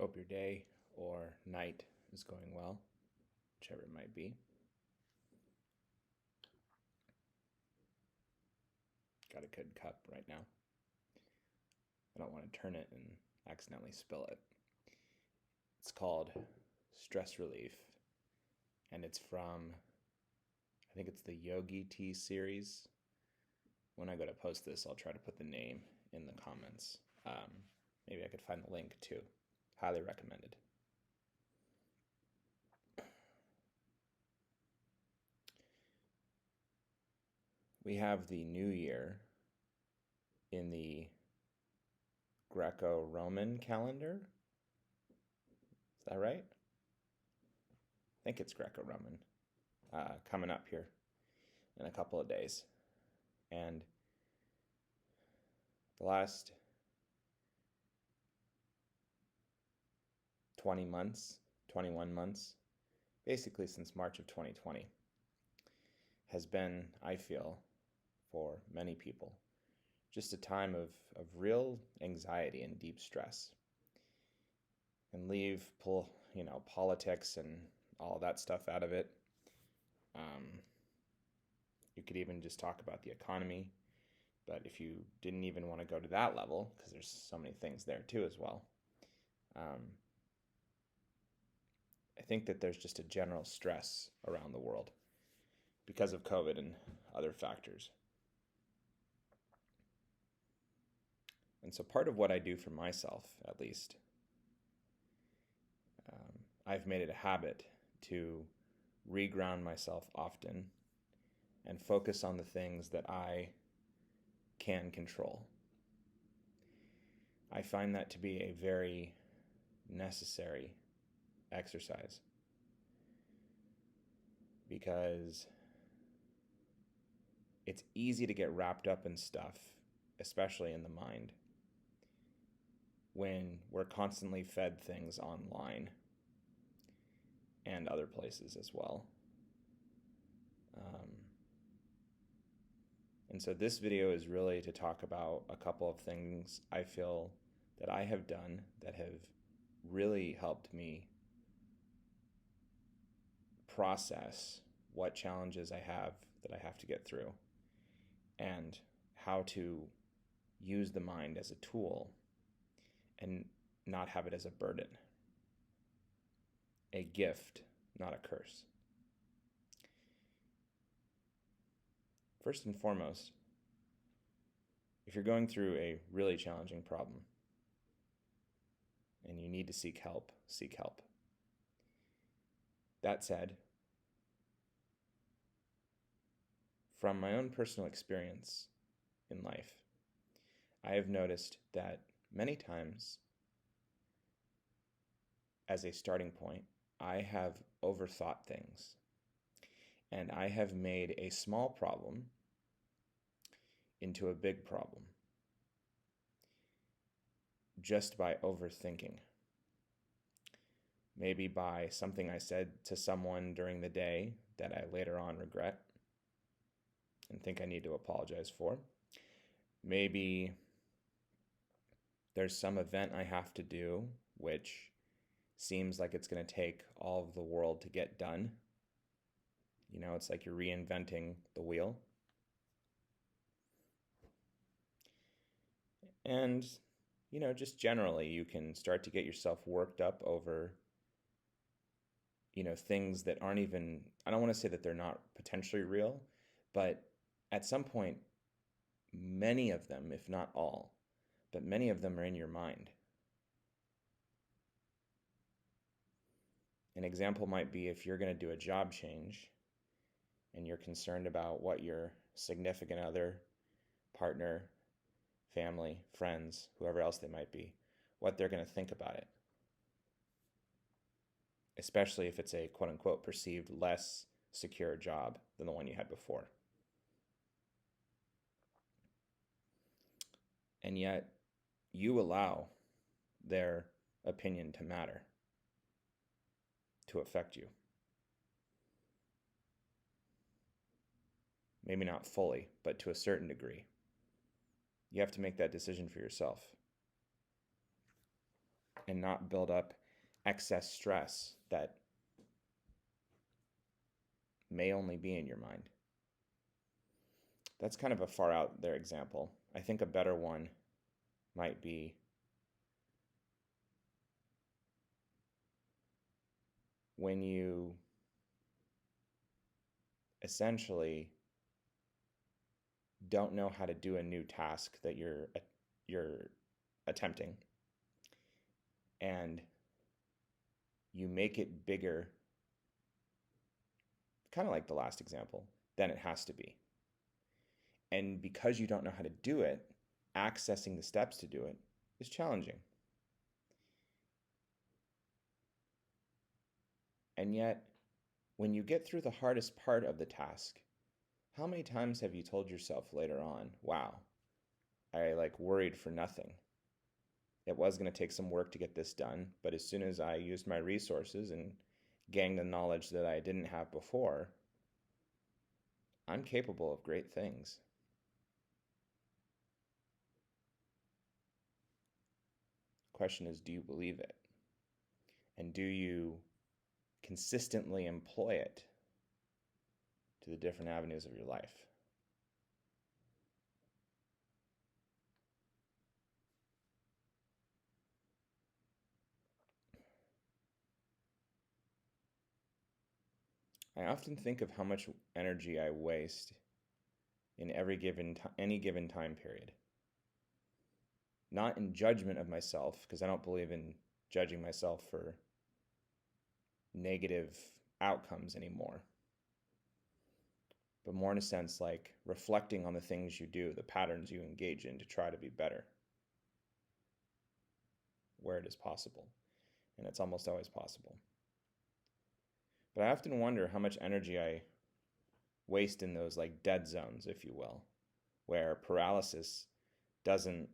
Hope your day or night is going well, whichever it might be. Got a good cup right now. I don't want to turn it and accidentally spill it. It's called Stress Relief, and it's from, I think it's the Yogi Tea series. When I go to post this, I'll try to put the name in the comments. Maybe I could find the link too. Highly recommended. We have the new year in the Greco-Roman calendar. Is that right? I think it's Greco-Roman. Coming up here in a couple of days. And the last 20 months, 21 months, basically since March of 2020, has been, I feel, for many people, just a time of real anxiety and deep stress. And leave politics and all that stuff out of it. You could even just talk about the economy, but if you didn't even want to go to that level, because there's so many things there too as well, I think that there's just a general stress around the world because of COVID and other factors. And so part of what I do for myself, at least, I've made it a habit to reground myself often and focus on the things that I can control. I find that to be a very necessary exercise because it's easy to get wrapped up in stuff, especially in the mind, when we're constantly fed things online and other places as well. And so this video is really to talk about a couple of things I feel that I have done that have really helped me process what challenges I have that I have to get through and how to use the mind as a tool and not have it as a burden. A gift, not a curse. First and foremost, if you're going through a really challenging problem and you need to seek help, seek help. That said, from my own personal experience in life, I have noticed that many times, as a starting point, I have overthought things. And I have made a small problem into a big problem just by overthinking. Maybe by something I said to someone during the day that I later on regret and think I need to apologize for. Maybe there's some event I have to do which seems like it's going to take all of the world to get done. It's like you're reinventing the wheel. And, just generally, you can start to get yourself worked up over, things that aren't even, I don't want to say that they're not potentially real, but at some point, many of them, if not all, but many of them are in your mind. An example might be if you're going to do a job change and you're concerned about what your significant other, partner, family, friends, whoever else they might be, what they're going to think about it. Especially if it's a quote-unquote perceived less secure job than the one you had before. And yet, you allow their opinion to matter, to affect you. Maybe not fully, but to a certain degree. You have to make that decision for yourself. and not build up excess stress that may only be in your mind. That's kind of a far out there example. I think a better one might be when you essentially don't know how to do a new task that you're attempting, and you make it bigger, kind of like the last example, than it has to be. And because you don't know how to do it, accessing the steps to do it is challenging. And yet, when you get through the hardest part of the task, how many times have you told yourself later on, wow, I worried for nothing. It was going to take some work to get this done, but as soon as I used my resources and gained the knowledge that I didn't have before, I'm capable of great things. The question is, do you believe it? And do you consistently employ it to the different avenues of your life? I often think of how much energy I waste in any given time period. Not in judgment of myself, because I don't believe in judging myself for negative outcomes anymore, but more in a sense like reflecting on the things you do, the patterns you engage in to try to be better where it is possible. And it's almost always possible. But I often wonder how much energy I waste in those dead zones, if you will, where paralysis doesn't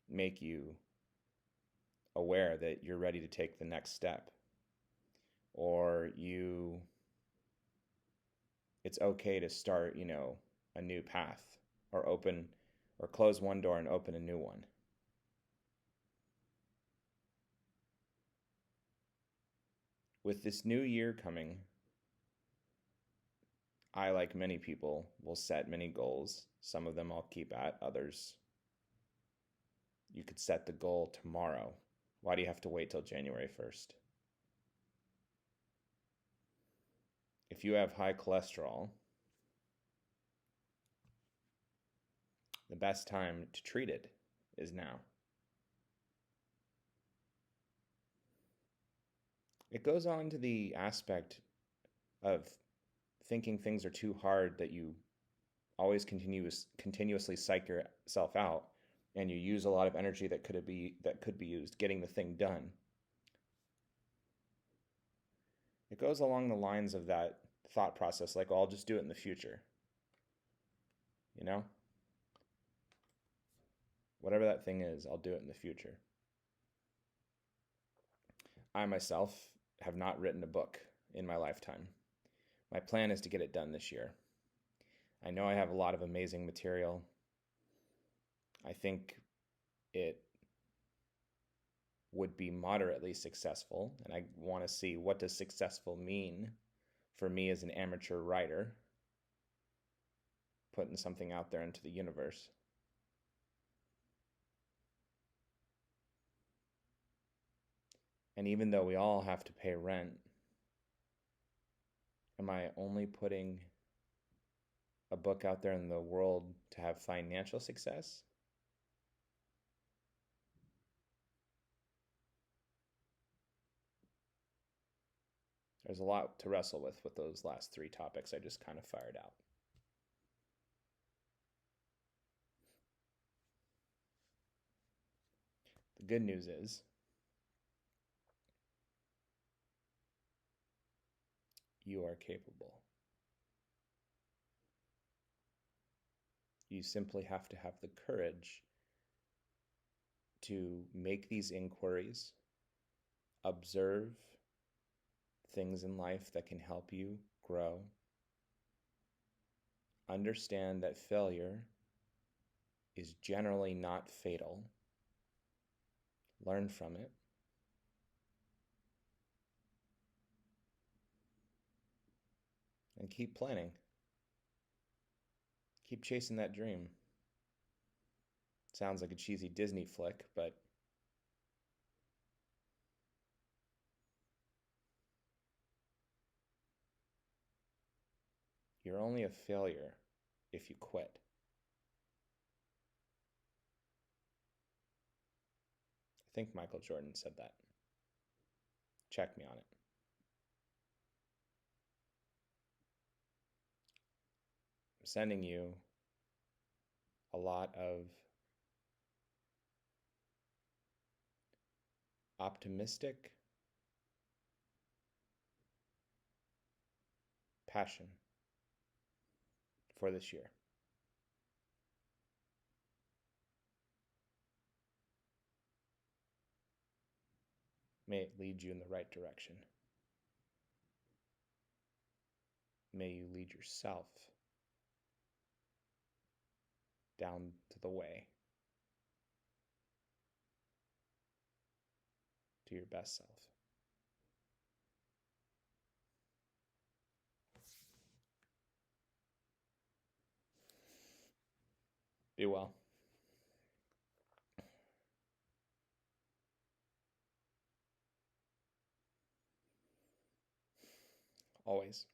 make you aware that you're ready to take the next step, or it's okay to start, a new path, or close one door and open a new one. With this new year coming, I, like many people, will set many goals. Some of them I'll keep at, others you could set the goal tomorrow. Why do you have to wait till January 1st? If you have high cholesterol, the best time to treat it is now. It goes on to the aspect of thinking things are too hard, that you always continuously psych yourself out, and you use a lot of energy that could be used getting the thing done. It goes along the lines of that thought process, like, oh, I'll just do it in the future. Whatever that thing is, I'll do it in the future. I myself have not written a book in my lifetime. My plan is to get it done this year. I know I have a lot of amazing material. I think it would be moderately successful, and I want to see, what does successful mean for me as an amateur writer, putting something out there into the universe. And even though we all have to pay rent, am I only putting a book out there in the world to have financial success? There's a lot to wrestle with those last three topics I just kind of fired out. The good news is, you are capable. You simply have to have the courage to make these inquiries, observe things in life that can help you grow, understand that failure is generally not fatal, learn from it, and keep planning. Keep chasing that dream. Sounds like a cheesy Disney flick, but you're only a failure if you quit. I think Michael Jordan said that. Check me on it. I'm sending you a lot of optimistic passion for this year. May it lead you in the right direction. May you lead yourself down to the way to your best self. Be well. Always.